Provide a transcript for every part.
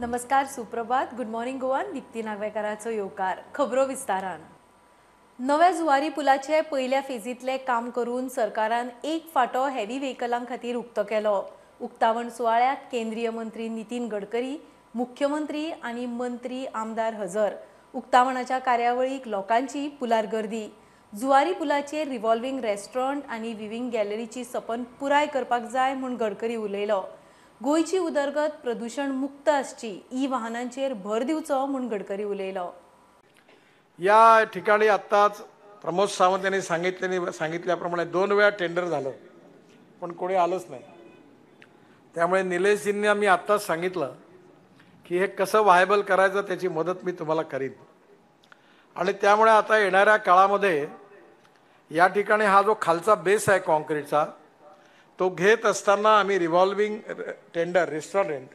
नमस्कार, सुप्रभात. Good morning गोवान. दीप्ती नागवेकराचो येवकार. खबरो विस्तारान. नव्या जुवारी पुलाचे पहिल्या फेजीतले काम करून सरकारान एक फाटो हेवी व्हेकलां खातीर उक्तो केलो. उक्तावण सुवाळ्याक केंद्रीय मंत्री नितीन गडकरी, मुख्यमंत्री आनी मंत्री आमदार हजर. उक्तावणाच्या कार्यावळीक लोकांची पुलार गर्दी. जुवारी पुलाचेर रिव्हॉल्विंग रेस्टॉरंट आनी विविंग गॅलरीची सपन पुराय करपाक जाय म्हूण गडकरी उलयलो. गोयची उदरगत प्रदूषण मुक्त आसची, ई वाहनांचेर भर दिवचो म्हूण गडकरी उलयलो. या ठिकाणी आत्ताच प्रमोद सावंत यांनी सांगितल्याप्रमाणे 2 वेळा टेंडर झालं, पण कोणी आलंच नाही. त्यामुळे निलेशजींनी मी आत्ताच सांगितलं की हे कसं व्हायबल करायचं त्याची मदत मी तुम्हाला करीन. आणि त्यामुळे आता येणाऱ्या काळामध्ये या ठिकाणी हा जो खालचा बेस आहे कॉन्क्रीटचा तो घेत असताना आम्ही रिव्हॉल्विंग टेंडर रेस्टॉरंट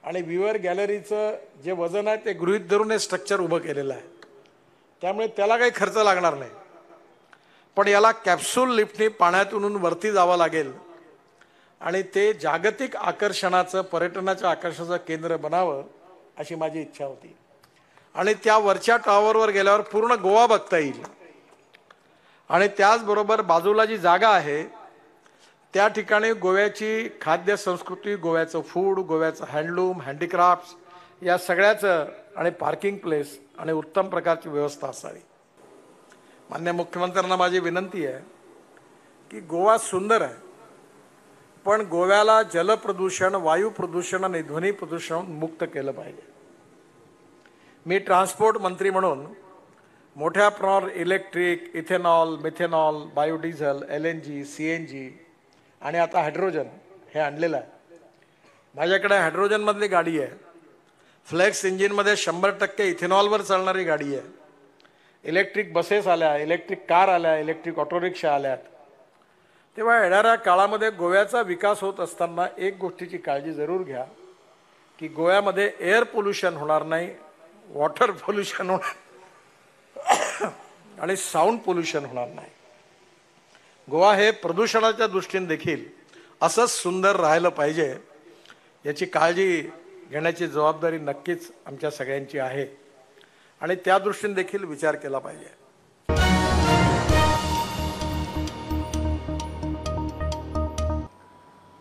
आणि व्ह्यूअर गॅलरीचं जे वजन आहे ते गृहीत धरून हे स्ट्रक्चर उभं केलेलं आहे. त्यामुळे त्याला काही खर्च लागणार नाही, पण याला कॅप्सूल लिफ्टने पाण्यातून वरती जावं लागेल आणि ते जागतिक आकर्षणाचं पर्यटनाच्या आकर्षणाचं केंद्र बनावं अशी माझी इच्छा होती. आणि त्या वरच्या टॉवरवर गेल्यावर पूर्ण गोवा बघता येईल. आणि त्याचबरोबर बाजूला जी जागा आहे त्या ठिकाणी गोव्याची खाद्य संस्कृती, गोव्याचं फूड, गोव्याचं हँडलूम, हँडीक्राफ्ट्स या सगळ्याचं आणि पार्किंग प्लेस आणि उत्तम प्रकारची व्यवस्था असावी. माननीय मुख्यमंत्र्यांना माझी विनंती आहे की गोवा सुंदर आहे, पण गोव्याला जलप्रदूषण, वायू प्रदूषण आणि ध्वनी प्रदूषण मुक्त केलं पाहिजे. मी ट्रान्सपोर्ट मंत्री म्हणून मोठ्या प्रमाणावर electric, ethanol, methanol, biodiesel, LNG, CNG आणि आता हायड्रोजन हे आणलेलं आहे. माझ्याकडे हायड्रोजनमधली गाडी आहे, फ्लेक्स इंजिनमध्ये 100% इथेनॉलवर चालणारी गाडी आहे, इलेक्ट्रिक बसेस आल्या, इलेक्ट्रिक कार आल्या, इलेक्ट्रिक ऑटो रिक्षा आल्यात. तेव्हा येणाऱ्या काळामध्ये गोव्याचा विकास होत असताना एक गोष्टीची काळजी जरूर घ्या की गोव्यामध्ये एअर पोल्युशन होणार नाही, वॉटर पोल्युशन होणार आणि साऊंड पोल्युशन होणार नाही. गोवा हे प्रदूषणाच्या दृष्टीने देखील असंच सुंदर राहिलं पाहिजे याची काळजी घेण्याची जबाबदारी नक्कीच आमच्या सगळ्यांची आहे आणि त्या दृष्टीने देखील विचार केला पाहिजे.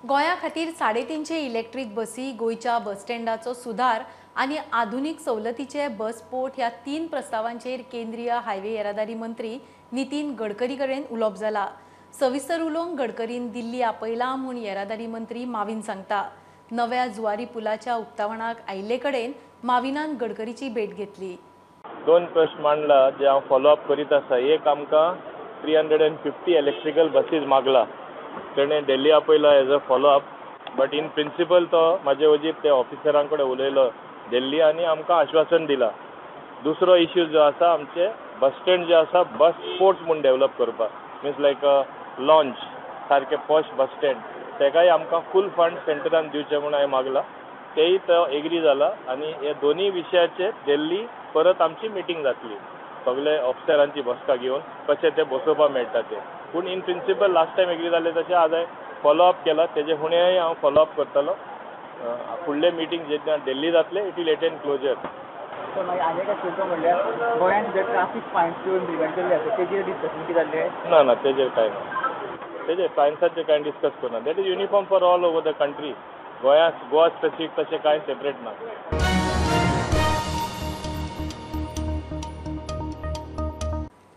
गोंया खातीर 350 इलेक्ट्रिक बसी, गोयच्या बस स्टँडाचो सुधार आनी आधुनीक सवलतीचे बस पोर्ट ह्या 3 प्रस्तावांचेर केंद्रीय हायवे येरादारी मंत्री नितीन गडकरी कडेन उलोवप जाला. सविस्तर उलोवंक गडकरीन दिल्ली आपयला म्हूण येरादारी मंत्री माविन सांगता. नव्या जुवारी पुलाच्या उक्तावणाक आयिल्ले कडेन माविनान गडकरीची भेट घेतली. 2 प्रश्न मांडला जे हांव फॉलोअप करीत आसा. एक आमकां 350 इलेक्ट्रिकल बसीस मागला, तेणें दिल्ली आपयला as a followup. But in principle तो म्हाजे वजीर ते ऑफिसरां कडेन उलयलो दिल्ली आनी आमकां आश्वासन दिलां. दुसरो इश्यू जो आसा आमचे बस स्टँड जे आसा बस स्पोर्ट्स म्हूण डेव्हलप करपाक, मिन्स लायक लॉन्च सारके पॉश बस स्टँड, तेकाय आमकां फूल फंड सेंटरान दिवचे म्हूण हांवें मागला. तेय तो एग्री जाला आनी हे दोनी विशयाचेर दिल्ली परत आमची मिटींग जातली सगळे ऑफिसरांची बसका घेवन कशें ते बसोवपाक मेळटा ते. पूण in principle last time agree जाले तशें आज हांवें फॉलोअप केला. तेजे फुडेंय हांव फॉलोअप करतलो. फुडले मिटींग जेन्ना दिल्ली जातले इट वील अटेंड क्लोजर. मागीर आनी एक आशिल्लो म्हणल्यार गोंयांत जे ट्राफीक फायन्स घेवन प्रिव्हेंट केल्ले आसा तेजेर डिस्कशन कितें जाल्लें? ना तेजेर कांय ना. तेजेर फायन्साचेर कांय डिस्कस करना. That is uniform for all over the country. Goa specific तशें कांय सेपरेट ना.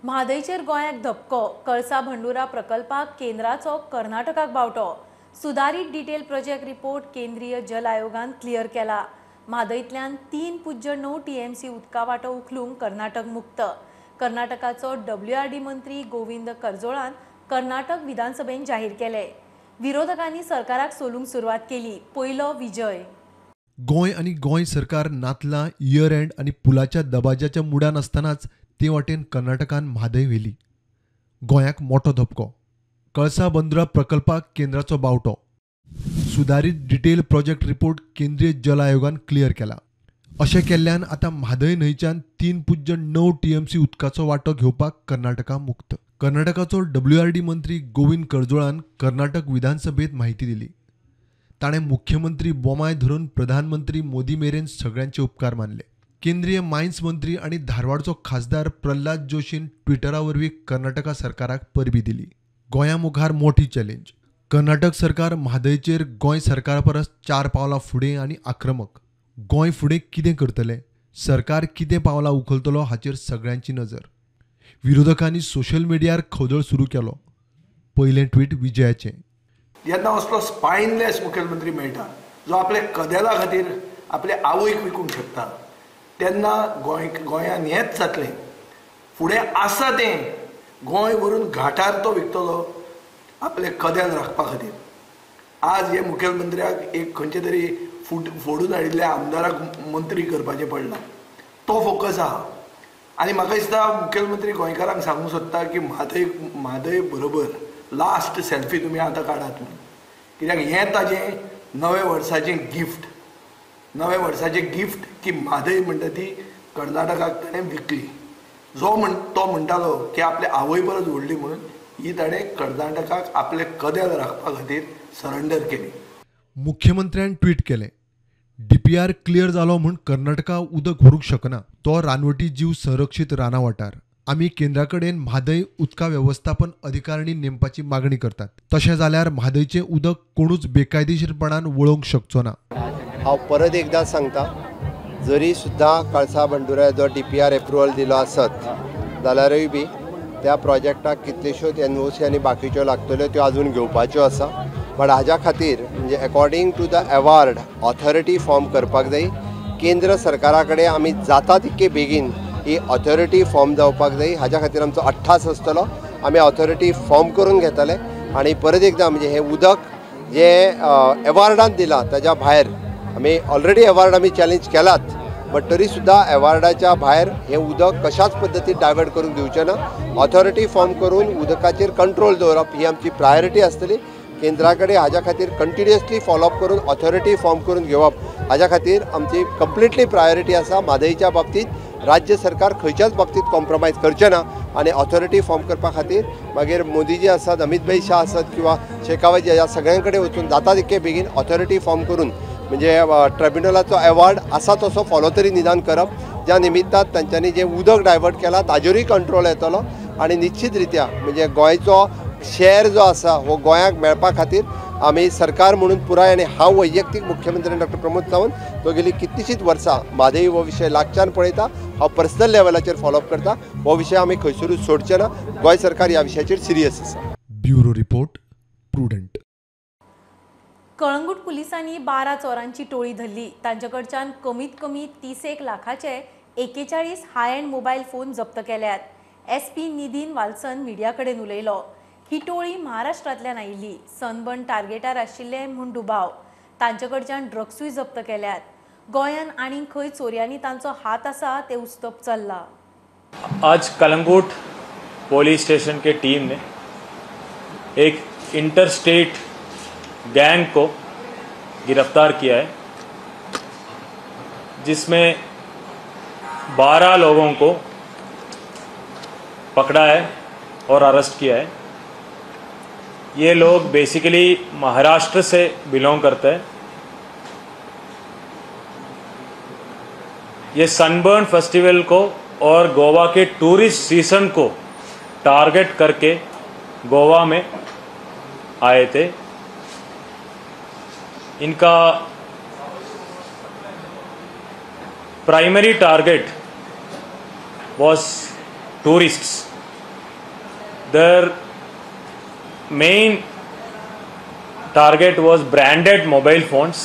म्हादयचेर गोंयाक धपको. कळसा भंडुरा प्रकल्पाक केंद्राचो कर्नाटकाक बावटो. सुधारीत डिटेल प्रोजेक्ट रिपोर्ट केंद्रीय जल आयोगान क्लियर केला. म्हादयंतल्यान 3.9 TMC उदका वांटो उखलूंक कर्नाटक मुक्त. कर्नाटकाचो WRD मंत्री गोविंद करजोळान कर्नाटक विधानसभेन जाहीर केले. विरोधकांनी सरकाराक सोलूंक सुरवात केली. पयलो विजय. गोंय आणि गोंय सरकार नातला इयर एंड आणि पुलाच्या दबाज्याच्या मुडान असतानाच ते वाटेन कर्नाटकान म्हादय व्हेली. गोंयाक मोठो धपको. कळसा बंदुरा प्रकल्पाक केंद्राचो बावटो. सुधारित डिटेल प्रोजेक्ट रिपोर्ट केंद्रीय जल आयोगान क्लियर केला. अशें केल्ल्यान आतां म्हादय न्हंयच्यान 3.9 TMC उदकाचो वांटो घेवपाक कर्नाटका मुक्त. कर्नाटकाचो WRD मंत्री गोविंद करजोळान कर्नाटक विधानसभेत माहिती दिली. ताणें मुख्यमंत्री बोमाय धरून प्रधानमंत्री मोदी मेरेन सगळ्यांचे उपकार मानले. केंद्रीय मायन्स मंत्री आणि धारवाडचो खासदार प्रल्हाद जोशीन ट्विटरा वरवीं कर्नाटका सरकाराक परबी दिली. गोंया मुखार मोठी चॅलेंज. कर्नाटक सरकार म्हादयचेर गोंय सरकारा परस 4 पावलां फुडें आनी आक्रमक. गोंय फुडें कितें करतलें, सरकार कितें पावलां उखलतलो हाचेर सगळ्यांची नजर. विरोधकांनी सोशल मिडियार खवदळ सुरू केलो. पयलें ट्वीट विजयाचें. जेन्ना असलो स्पायनलेस मुखेलमंत्री मेळटा जो आपल्या कदेला खातीर आपल्या आवयक विकूंक शकता, तेन्ना गोंयान हेंच जातलें. फुडें आसा तें गोंय व्हरून घाटार तो विकतलो आपले कदेल राखपा खातीर. आज हे मुखेलमंत्र्याक एक खंयचे तरी फोडून हाडिल्ल्या आमदाराक मंत्री करपाचें पडलां, तो फोकस आहा. आनी म्हाका दिसता मुखेलमंत्री गोंयकारांक सांगूंक सोदता की म्हादय बरोबर लास्ट सेल्फी तुमी आतां काडात म्हणून. कित्याक हें ताजें नवे वर्साचें गिफ्ट की म्हादय म्हणटा ती कर्नाटकाक ताणें विकली. तो म्हणटालो की आपल्या आवय परस व्हडली म्हणून ही ताणें कर्नाटकाक आपले कदेल राखपा खातीर सरेंडर केली. मुख्यमंत्र्यान ट्वीट केलें, DPR क्लियर जालो म्हूण कर्नाटका उदक व्हरूंक शकना. तो रानवटी जीव संरक्षीत राना वाठार. आमी केंद्रा कडेन म्हादय उदका वेवस्थापन अधिकारिणी नेमपाची मागणी करतात. तशें जाल्यार म्हादयचें उदक कोणूच बेकायदेशीरपणान वळोवंक शकचो ना. हांव परत एकदां सांगता, जरी सुद्दां कळसा बंडुऱ्याचो DPR एप्रुवल दिलो आसत जाल्यारूय बी त्या प्रोजेक्टाक कितल्योश्योच NOC आनी बाकीच्यो लागतल्यो त्यो अजून घेवपाच्यो आसा. बट हाज्या खातीर म्हणजे according to the award authority form करपाक जाय. केंद्र सरकारा कडेन आमी जाता तितके बेगीन ही ऑथॉरिटी फॉर्म जावपाक जाय. हाज्या खातीर आमचो अठ्ठास आसतलो. आमी ऑथॉरिटी फॉर्म करून घेतले आनी परत एकदां म्हणजे हें उदक जें अवॉर्डान दिलां ताच्या भायर आमी ऑलरेडी अवॉर्ड आमी चॅलेंज केलात, बट तरी सुद्दां अवॉर्डाच्या भायर हें उदक कशाच पद्दतीन डायवर्ट करूंक दिवचें ना. ऑथॉरिटी फॉर्म करून उदकाचेर कंट्रोल दवरप ही आमची प्रायोरिटी आसतली. केंद्रा कडेन हाज्या खातीर कंटिन्युअसली फॉलोअप करून ऑथॉरिटी फॉर्म करून घेवप हाज्या खातीर आमची कंप्लिटली प्रायोरिटी आसा. म्हादयच्या बाबतींत राज्य सरकार खंयच्याच बाबतींत कॉम्प्रोमायज करचें ना आनी ऑथॉरिटी फॉर्म करपा खातीर मागीर मोदीजी आसात, अमित भाई शाह आसात किंवा शेखावत ह्या सगळ्यां कडेन वचून जाता तितके बेगीन ऑथॉरिटी फॉर्म करून म्हणजे ट्रिब्युनलाचो अवॉर्ड आसा तसो फॉलो तरी निदान करप. ज्या निमित्तान तांच्यांनी जें उदक डायवर्ट केलां ताजेरूय कंट्रोल येतलो आनी निश्चित रित्या म्हणजे गोंयचो शेअर जो आसा हो गोंयाक मेळपा खातीर आमी सरकार म्हणून पुराय आनी हांव वैयक्तीक मुख्यमंत्री डॉ प्रमोद सावंत तो गेली कितलीशींच वर्सां म्हादय हो विशय लागच्यान पळयता. हांव पर्सनल लेवलाचेर फॉलोअप करता. हो विशय आमी खंयसरूच सोडचे ना. गोंय सरकार ह्या विशयाचेर सिरियस आसा. Bureau report, prudent. कळंगूट पुलिसांनी 12 चोरांची टोळी धरली. तांचे कडच्यान कमीत कमी 30 लाखाचे 41 हाय एंड मोबाईल फोन जप्त केल्यात. SP निधीन वाल्सन मिडिया कडेन उलयलो. ही टोळी महाराष्ट्रांतल्यान आयिल्ली. सनबर्न टार्गेटार आशिल्ले म्हूण दुबाव. तांचे कडच्यान ड्रग्सूय जप्त केल्यात. गोंयान आनी खंय चोरयांनी तांचो हात आसा ते उस्तप चल्ला. आज कलंगूट पुलिस स्टेशन के टीम ने एक इंटरस्टेट गैंग को गिरफ्तार किया है, जिसमें 12 लोगों को पकड़ा है और अरेस्ट किया है. ये लोग बेसिकली महाराष्ट्र से बिलोंग करते हैं. ये सनबर्न फेस्टिवल को और गोवा के टूरिस्ट सीजन को टारगेट करके गोवा में आए थे. इनका primary target was tourists. Their main target was branded mobile phones.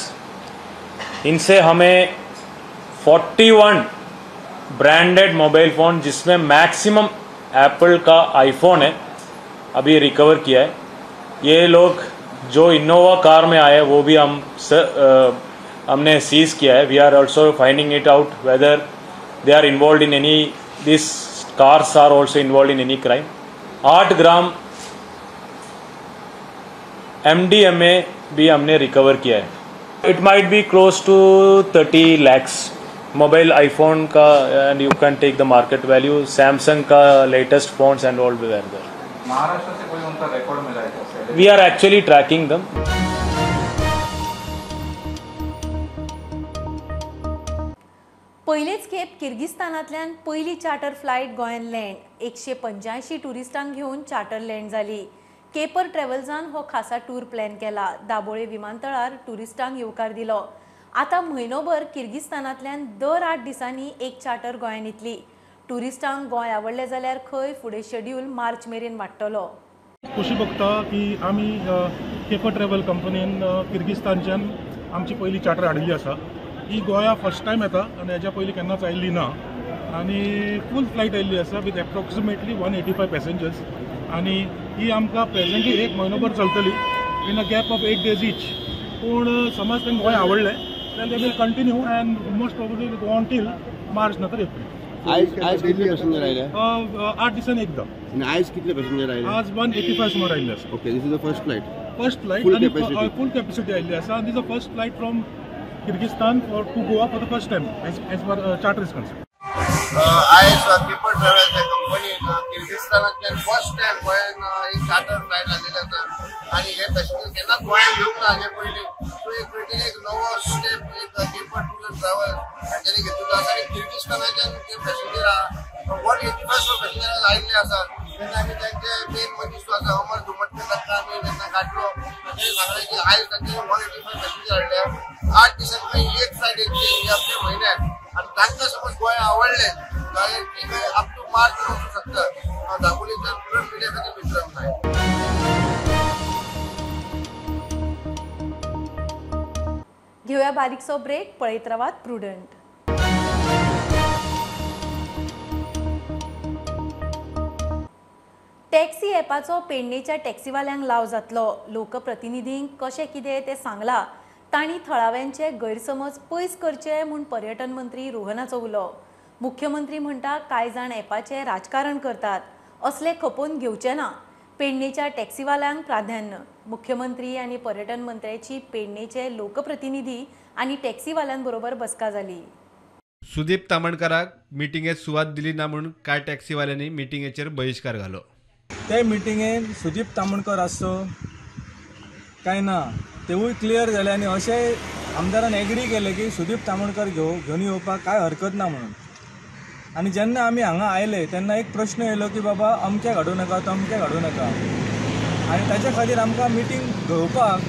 इनसे हमें 41 ब्रांडेड मोबाइल फ़ोन जिसमें मैक्सिमम एप्पल का आईफोन है अभी रिकवर किया है. ये लोग जो इनोवा कार में आए वो भी हमने सीज किया है. We are also finding it out whether they are involved in any this cars are also involved in any crime. 8 gram MDMA भी हमने रिकवर किया है. It might be close to 30 lakhs mobile iPhone का, and you can take the market value. Samsung का latest phones and all where there. Maharashtra से कोई उनका record मिला है? वी आर एक्चुअली ट्रैकिंग दम. पयलेच खेप किर्गिस्तानांतल्यान पयली चार्टर फ्लायट गोंयांत लँड 185 टुरिस्टांक घेवन चार्टर लँड जाली. केपर ट्रॅव्हल्सान हो खासा टूर प्लॅन केला. दाबोळे विमानतळार टुरिस्टांक येवकार दिलो. आतां म्हयनोभर किर्गिस्तानांतल्यान दर 8 दिसांनी एक चार्टर गोंयांत येतली. टुरिस्टांक गोंय आवडलें जाल्यार खंय फुडें शेड्यूल मार्च मेरेन वाडटलो. खुशी बघता की आमी केपर ट्रॅव्हल कंपनीन किर्गिस्तानच्यान आमची पयली चार्टर हाडिल्ली आसा. ही गोंया फर्स्ट टायम येता आनी हेच्या पयलीं केन्नाच आयिल्ली ना आनी फूल फ्लायट आयिल्ली आसा विथ एप्रॉक्सिमेटली 185 पॅसेंजर्स आनी ही आमकां प्रेझेंटली एक म्हयनोभर चलतली in a gap of 8 days each. पूण समज तांकां गोंय आवडलें जाल्यार they will continue and most probably go on till March नंतर एप्रील. आज कितले पॅसेंजर आयले? 8 दिसांनी एकदा. आणि आज कितले पॅसेंजर आयले? आज 185 सुमार आयिल्ले आसा. Okay, this is the first flight. आणि फुल कॅपॅसिटी आयिल्ली आसा. This is the first flight from Kyrgyzstan to Goa for the first time as far charter is concerned. आयज केपर ट्रॅव्हल्स कंपनीन किर्गिस्तानांतल्यान फर्स्ट टायम गोंयान एक चार्टर फ्लायट घाल्लेली आसा आनी हे पॅसेंजर केन्ना गोंयान येवंक ना हाजे पयलीं. सो एक वेळेन एक नवो स्टेप एक केपर टूर ट्रॅव्हल्स हांच्यानी घेतिल्लो आसा आनी किर्गिस्तानाच्यान जे पॅसेंजर आहा 185 पॅसेंजर आयिल्ले आसा. तेन्ना आमी तांचे मेन मनीस जो आसा अमर दुमटकर ताका आमी तेन्ना काडलो. ताणें सांगलें की आयज तांचे 185 पॅसेंजर हाडल्या. 8 दिसांनी एक फ्लायट येतली ह्या म्हयन्यात आनी तांकां समज गोंय आवडलें जाल्यार ती अप टू मार्च वचूंक शकता. दाबोळेच्यान प्रुडंट मिडिया खातीर विक्रम नायक. घेऊया बारीकसो ब्रेक. पळयत रावात प्रुडंट. टॅक्सी ॲपाचो पेडणेच्या टॅक्सीवाल्यांक लाव जातलो. लोकप्रतिनिधींक कशें कितें तें सांगलां. तांणी थळाव्यांचे गैरसमज पयस करचे म्हूण पर्यटन मंत्री रोहनाचो उलो. मुख्यमंत्री म्हणटा कांय जाण ॲपाचें राजकारण करतात. असले खपोवन घेवचे ना. पेडणेच्या टॅक्सीवाल्यांक प्राधान्य. मुख्यमंत्री आनी पर्यटन मंत्र्याची पेडणेचे लोकप्रतिनिधी आनी टॅक्सीवाल्यांबरोबर बसका जाली. सुदीप तामणकाराक मिटिंगेत सुवात दिली ना म्हणून कांय टॅक्सीवाल्यांनी मिटिंगेचेर बहिष्कार घालो. ते मिटिंगेन सुदीप तामणकर आसचो काय ना तेवूय क्लियर जालें आनी अशें आमदारान एग्री केलें की सुदीप तामणकर घेवन येवपाक कांय हरकत ना म्हणून. आनी जेन्ना आमी हांगा आयले तेन्ना एक प्रश्न येयलो की बाबा अमकें काडूं नाका तमकें काडूं नाका आनी ताच्या खातीर आमकां मिटींग घेवपाक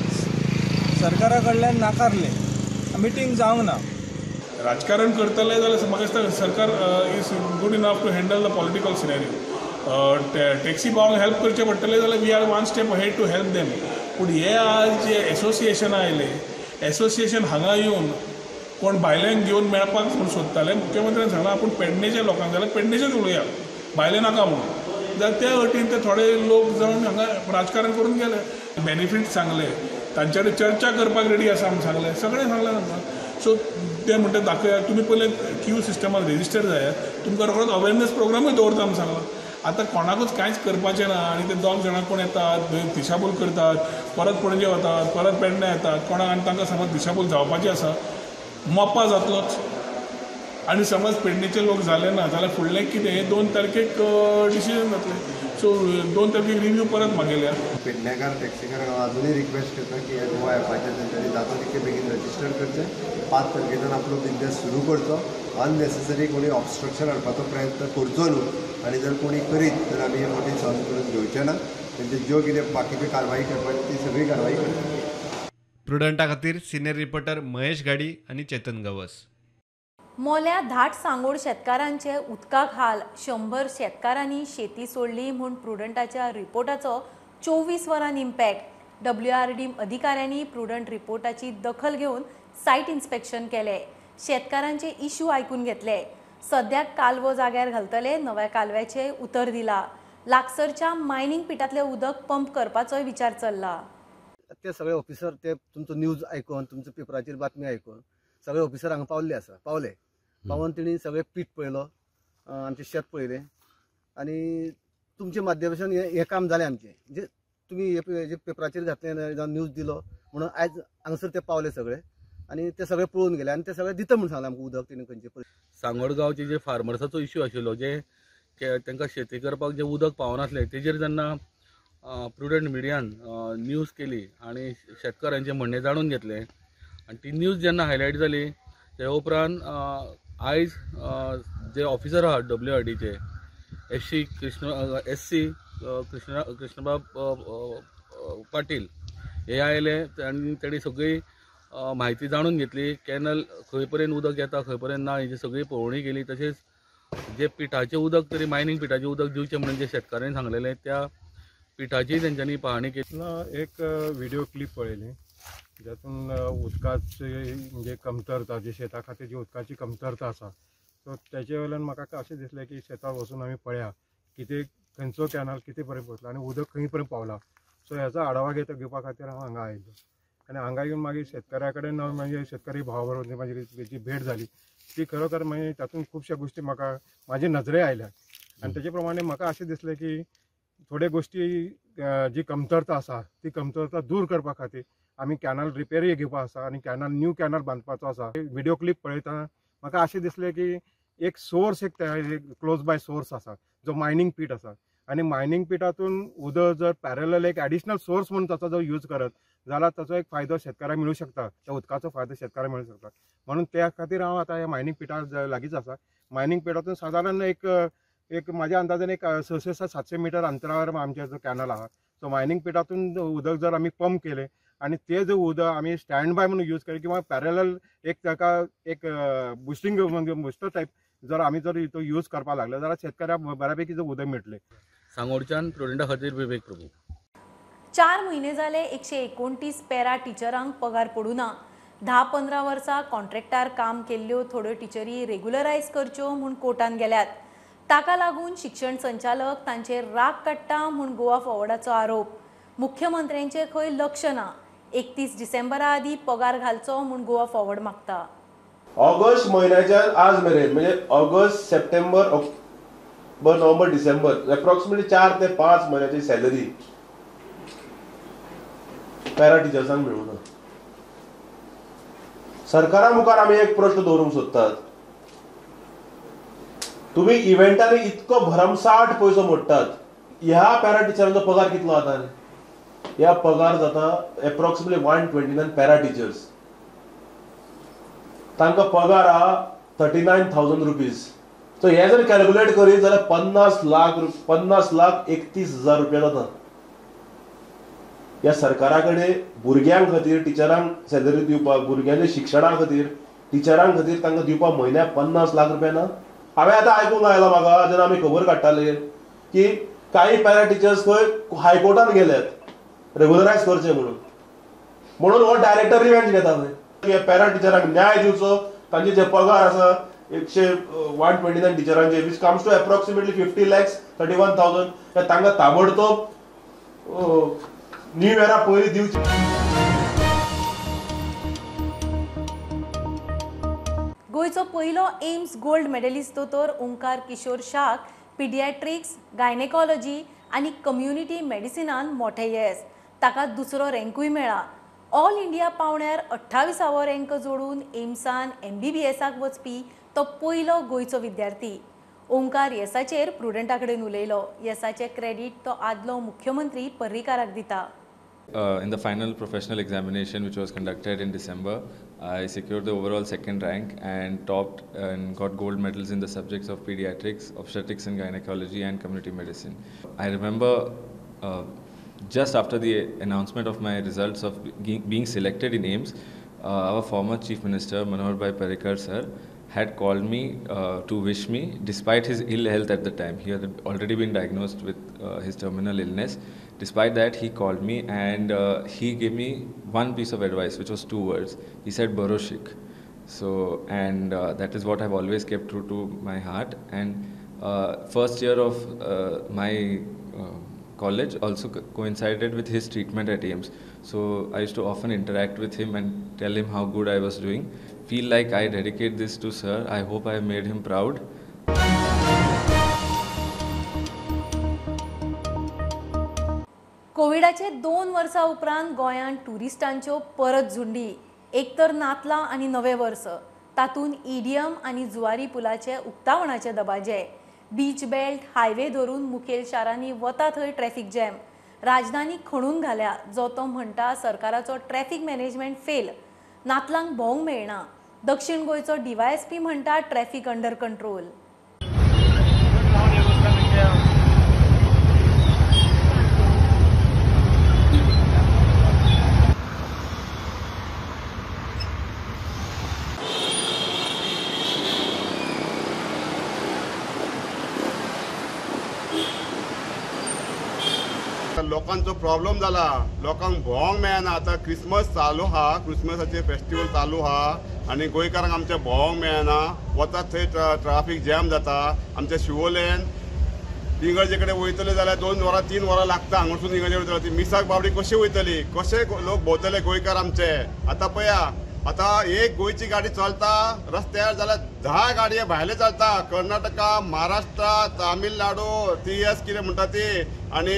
सरकारा कडल्यान नाकारलें. मिटींग जावंक ना. राजकारण करतले जाल्यार म्हाका दिसता सरकार is good enough to handle the political scenario. Taxi भावांक हेल्प करचें पडटलें जाल्यार we are one step ahead to help them. पूण हे आज जे एसोसिएशन आयले एसोसिएशन हांगा येवन कोण भायल्यांक घेवन मेळपाक म्हूण सोदताले. मुख्यमंत्र्यान सांगलां आपूण पेडणेच्या लोकांक जाल्यार पेडणेचेच उलोवया भायले नाका म्हणून. जाल्यार त्या वटेन ते थोडे लोक जावन हांगा राजकारण करून गेले. बेनिफीट सांगले तांचे कडेन चर्चा करपाक रेडी आसा म्हूण सांगलें. सगळें सांगलें तांकां. सो ते म्हणटा दाखया तुमी पयलें क्यू सिस्टमाक रेजिस्टर जायात तुमकां रोखडोच अवेरनेस प्रोग्रामूय दवरता म्हूण सांगलां. आतां कोणाकूच कांयच करपाचें ना आनी ते 2 जाणां कोण येतात दिशाभूल करतात परत पणजे वतात परत पेडणे येतात कोणाक आनी तांकां समज दिशाभूल जावपाची आसा मोपा जातलोच. आनी समज पेडणेचे लोक जाले ना जाल्यार फुडलें कितें 2 तारखेक डिसिजन जातलें. सो 2 तारखेक रिव्यू परत मागयल्या. पेडणेकार टॅक्सीकारांक हांव अजुनूय रिक्वेस्ट करता की हे गोवा ॲपाचेर तेंच्यांनी जाता तितके बेगीन रजिस्टर करचें. 5 तारखेच्यान आपलो बिझनेस सुरू करचो. अननेसेसरी कोणी ऑब्स्ट्रक्शन हाडपाचो प्रयत्न करचो न्हू आनी जर कोणी करीत तर आमी हे फावटी सहन करून घेवचे ना. तेंचे ज्यो कितें बाकीच्यो कारवाई करपाची ती सगळी कारवाई करची. प्रुडंटा खातीर सिनियर रिपोर्टर महेश गाडी आनी चेतन गवस. मोल्या धाट सांगोड शेतकारांचे उदकाक हाल. 100 शेतकारांनी शेती सोडली म्हूण प्रुडंटाच्या रिपोर्टाचो 24 वरांन इम्पॅक्ट. WRD अधिकाऱ्यांनी प्रुडंट रिपोर्टाची दखल घेवन सायट इन्स्पेक्शन केले. शेतकारांचे इश्यू आयकून घेतले. सद्याक कालवो जाग्यार घालतले. नव्या कालव्याचे उतर दिला. लागसरच्या मायनिंग पिटातले उदक पंप करपाचोय विचार चल्ला. ते सगळे ऑफिसर ते तुमचो न्यूज आयकून तुमच्या पेपराचेर बातमी आयकून सगळे ऑफिसर हांगा पावले पावून तेणी सगळे पीठ पळयलो आमचें शेत पळयलें आनी तुमचे माध्यमाच्यान हें काम जालें आमचें. जे तुमी हे पेपराचेर घातलें जावं न्यूज दिलो म्हणून आयज हांगसर ते पावले सगळे आनी ते सगळे पळोवन गेले आनी ते सगळे दिता म्हणून सांगलें आमकां उदक तेणी खंयचे. सांगोड गांवचे जे फार्मर्साचो इश्यू आशिल्लो जे तांकां शेती करपाक जे उदक पावनासलें तेजेर जेन्ना प्रुडंट मिडियान न्यूज केली आनी शेतकारांचें म्हणणें जाणून घेतलें आनी ती न्यूज जेन्ना हायलायट जाली ते उपरांत आयज जे ऑफिसर आहात WRDचे SC कृष्णबाब पाटील हे आयले आणि तेणी सगळी म्हायती जाणून घेतली. कॅनल खंय पर्यंत उदक येता खंय पर्यंत ना हेची सगळी पळोवणी केली. तशेंच जे पिठाचें उदक तरी मायनींग पिठाचें उदक दिवचें म्हणून जे शेतकाऱ्यांनी सांगलेलें त्या पिठाची तेंच्यांनी पाहणी केली. एक व्हिडिओ क्लिप पळयली जातून उदकाची म्हणजे कमतरता जी शेता खातीर जी उदकाची कमतरता आसा सो तेचे वयल्यान म्हाका अशें दिसलें की शेतांत वचून आमी पळया कितें खंयचो कॅनल कितें पर्यंत वतलो आनी उदक खंय पर्यंत पावला. सो हेचो आढावा घेवपा खातीर हांव हांगा आयिल्लो आनी हांगा येवन मागीर शेतकाऱ्या कडेन म्हणजे शेतकरी भावा बरोबर म्हाजी जी भेट जाली ती खरोखर मागीर तातूंत खुबश्या गोश्टी म्हाका म्हाजे नजरे आयल्या आनी तेजे प्रमाणे म्हाका अशें दिसलें की थोड्यो गोश्टी जी कमतरता आसा ती कमतरता दूर करपा खातीर आमी कॅनल रिपेरी घेवपा आसा आनी न्यू कॅनल बांदपाचो आसा. व्हिडिओ क्लिप पळयतना म्हाका अशें दिसलें की एक सोर्स एक क्लोज बाय सोर्स आसा जो मायनींग पीट आसा आनी मायनींग पिठातून उदक जर पॅरलल एक एडिशनल सोर्स म्हणून ताचो जर यूज करत जाल्यार ताचो एक फायदो शेतकाऱ्याक मेळूं शकता. त्या उदकाचो फायदो शेतकाऱ्याक मेळूं शकता. म्हणून त्या खातीर हांव आतां ह्या मायनींग पिठा लागींच आसा. मायनींग पिठातून सादारण एक म्हाज्या अंदाजान एक 600-700 मिटर अंतरावर आमचे जो कॅनल आहा सो मायनींग पिठातून उदक जर आमी पंप केले आनी ते जर उदक आमी स्टँड बाय म्हणून यूज केले किंवा पॅरलल एक ताका एक बुस्टिंग म्हणजे बुस्टर टायप जर आमी जर तो यूज करपाक लागले जाल्यार शेतकऱ्याक बऱ्यापैकी जर उदक मेळटलें. सांगोडच्यान प्रुडंटा खातीर विवेक प्रभू. 4 म्हयने जाले 129 पॅरा टिचरांक पगार पडूना. 10-15 वर्सां कॉन्ट्रॅक्टार काम केल्ल्यो थोड्यो टिचरी रेग्युलरायज करच्यो म्हूण कोर्टान गेल्यात. ताका लागून शिक्षण संचालक तांचेर राग काडटा म्हूण गोवा फॉरवर्डाचो आरोप. मुख्यमंत्र्यांचे खंय लक्ष ना. 31 डिसेंबरा आदी पगार घालचो म्हूण गोवा फॉरवर्ड मागता. ऑगस्ट म्हयन्याच्यान आज मेरेन म्हणजे August September October November December approximately 4 ते 5 महिन्याची सॅलरी पॅरा टिचर्सांक मेळूना. सरकारा मुखार आमी एक प्रश्न दवरूंक सोदतात. तुम्ही इव्हेंटांनी इतको भरमसाट पैसो मोडटात. ह्या पॅरा टिचरांचो पगार कितलो जाता? ह्या पगार जाता एप्रॉक्सिमेटली 129 पॅरा टिचर्स. तांकां पगार आहा 39,000 रुपीज. सो हे जर कॅल्क्युलेट करीत जाल्यार 50,31,000 रुपया जाता. ह्या सरकारा कडेन भुरग्यां खातीर टिचरांक सॅलरी दिवपाक भुरग्यांच्या शिक्षणा खातीर टिचरांक खातीर तांकां दिवपाक म्हयन्याक 50 लाख रुपया ना. हांवें आतां आयकूंक आयला म्हाका जेन्ना आमी खबर काडटाले की काही पॅरा टिचर्स खंय हायकोर्टान गेल्यात रेग्युलरायज करचे म्हणून हो डायरेक्टर रिवेंज घेता खंय पॅरा टिचरांक न्याय दिवचो. तांचे जे पगार आसा 129 टिचरांचे वीच कम्स टू एप्रॉक्सिमेटली 50 lakhs 31,000 तांकां ताबडतोब न्यू इयरा पयलीं दिवचे. गोयचो पयलो एम्स गोल्ड मेडलिस्ट दोतोर ओंकार किशोर शाक पिडियाट्रिक्स गायनेकॉलॉजी आनी कम्युनिटी मेडिसिनान मोठे येस. ताका दुसरो रँकूय मेळ्ळा. ऑल इंडिया पावण्यार 28वो रँक जोडून एम्सान MBBSाक वचपी तो पयलो गोयचो विद्यार्थी. ओंकार येसाचेर प्रुडंटा कडेन उलयलो. येसाचे क्रेडीट तो आदलो मुख्यमंत्री पर्रीकाराक दिता. In the final professional examination which was conducted in December, I secured the overall second rank and topped and got gold medals in the subjects of pediatrics, obstetrics and gynecology and community medicine. I remember just after the announcement of my results of being selected in AIIMS, our former Chief Minister Manohar Bhai Parrikar sir had called me to wish me despite his ill health at the time. He had already been diagnosed with his terminal illness. Despite that, he called me and he gave me one piece of advice, which was 2 words. He said, "Boroshik." So, and that is what I've always kept true to my heart. And first year of my college also coincided with his treatment at AIIMS. So I used to often interact with him and tell him how good I was doing. Feel like I dedicate this to sir. I hope I made him proud. कोविडाचे 2 वर्सां उपरांत गोंयांत टुरिस्टांच्यो परत झुंडी. एक तर नातलां आनी नवें वर्स, तातूंत EDM आनी जुवारी पुलाचे उक्तावणाचे दबाजे. बीच बेल्ट हायवे धरून मुखेल शारांनी वता थंय ट्रॅफिक जॅम. राजधानी खणून घाल्या जो तो म्हणटा सरकाराचो ट्रॅफिक मॅनेजमेंट फेल. नातलांक भोवंक मेळना. दक्षिण गोंयचो DYSP म्हणटा ट्रॅफिक अंडर कंट्रोल. लोकांचो प्रॉब्लेम जाला, लोकांक भोवंक मेळना. आतां क्रिसमस चालू आहा, क्रिसमसाचे फेस्टिवल चालू आहा आनी गोंयकारांक आमचे भोवंक मेळना. वतात थंय ट्राफीक जॅम जाता. आमच्या शिवोलेन इगर्जे कडेन वयतले जाल्यार 2 वरां 3 वरां लागता. हांगासून इगर्जे वयतले ती मिसाक बाबडी कशी वयतली, कशे लोक भोंवतले गोंयकार आमचे. आतां पळया, आतां एक गोंयची गाडी चलता रस्त्यार जाल्यार 10 गाडये भायले चलता. कर्नाटका, महाराष्ट्रा, तामिळनाडू, TS कितें म्हणटा ती, आनी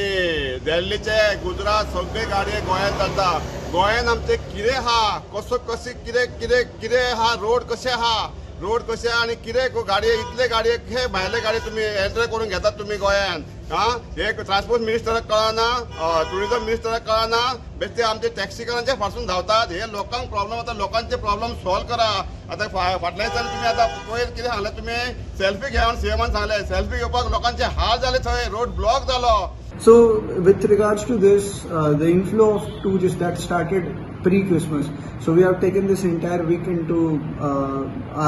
दिल्लीचे, गुजरात सगळे गाडये गोंयांत चलता. गोंयान आमचे कितें आहा, कसो कशी कितें आहा, रोड कशे आहा, रोड कशे आनी कितें गाडये, इतले गाडये हे भायले गाडये तुमी एंटर करून घेतात तुमी गोंयान. हे ट्रान्सपोर्ट मिनिस्टराक कळना, टुरिझम मिनिस्टराक कळना, बेश्टे आमचे टॅक्सीकारांचे फाटसून धांवतात. हे लोकांक प्रॉब्लेम, आतां लोकांचे प्रॉब्लेम सॉल्व करा. आतां फाटल्या दिसांनी तुमी आतां पयर कितें सांगलें, तुमी सेल्फी घेवन CMान सांगलें, सेल्फी घेवपाक लोकांचे हाल जाले, थंय रोड ब्लॉक जालो. So with regards to this, the inflow of tourists that started pre-Christmas, so we have taken this entire week into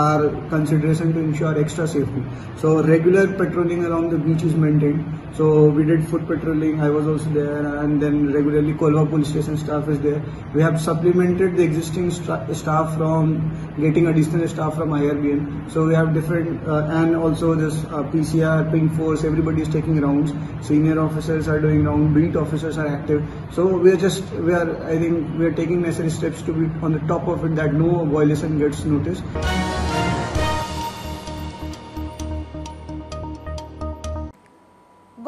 our consideration to ensure extra safety. So regular patrolling along the beach is maintained. So we did foot patrolling, I was also there, and then regularly Kolva police station staff is there. We have supplemented the existing staff from getting additional staff from IRBN. So we have different, and also this PCR, pink force, everybody is taking rounds. Senior officers are doing round, beat officers are active. So I think we are taking necessary steps to be on the top of it that no violation gets noticed.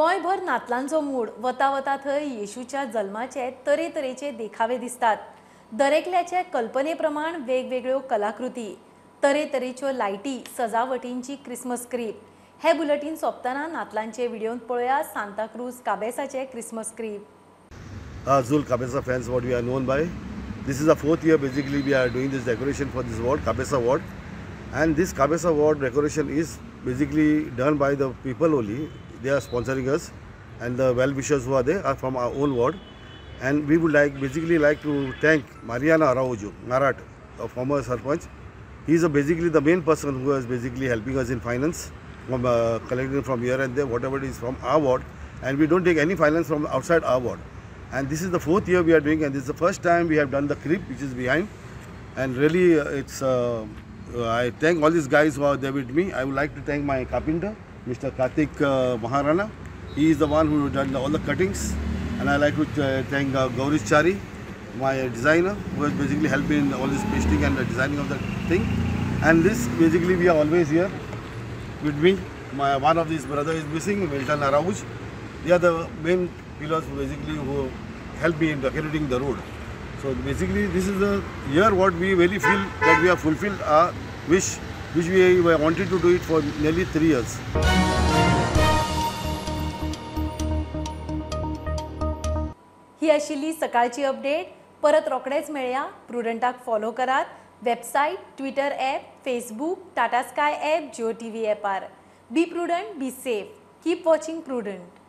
गोंयभर नातलांचो mood. वता वता थंय येशूच्या जल्माचे तरेतरेचे देखावे दिसतात. दरेकल्याचे कल्पने प्रमाण वेगवेगळ्यो कलाकृती, तरेतरेच्यो लायटी, सजावटींची क्रिसमस क्रीब. हे बुलेटिन सोंपतना नातलांचे व्हिडिओन पळोवया Santa Cruz Christmas crib. Azul Cabeza fans, what we are known by. This is the 4th year basically we are doing this decoration for this ward, Cabeza ward. And this Cabeza ward decoration is basically done by the people only. They are sponsoring us, and the well-wishers who are there are from our own ward. And we would basically like to thank Mariana Araujo, Marat, a former Sarpanch. He is basically the main person who is basically helping us in finance, from collecting from here and there, whatever it is from our ward. And we don't take any finance from outside our ward. And this is the 4th year we are doing, and this is the first time we have done the crib which is behind. And really it's I thank all these guys who are there with me. I would like to thank my carpenter, Mr. Karthik Maharana. He is the one who done all the cuttings. And I like to thank Gaurish Chari, my designer, who has basically helped me in all this pasting and the designing of the thing. And this basically we are always here with me. One of these brother is missing, Milton Arauj. They are the main pillars who help me in decorating the road. So basically this is the year what we really feel that we have fulfilled our wish, which we wanted to do it for nearly 3 years. ही आशिल्ली सकाळची update. परत रोखडेच मेळया. प्रुडंटाक follow करात. Website, Twitter app, Facebook, Tata Sky app, Jio TV ॲपार. Be prudent, be safe. Keep watching prudent.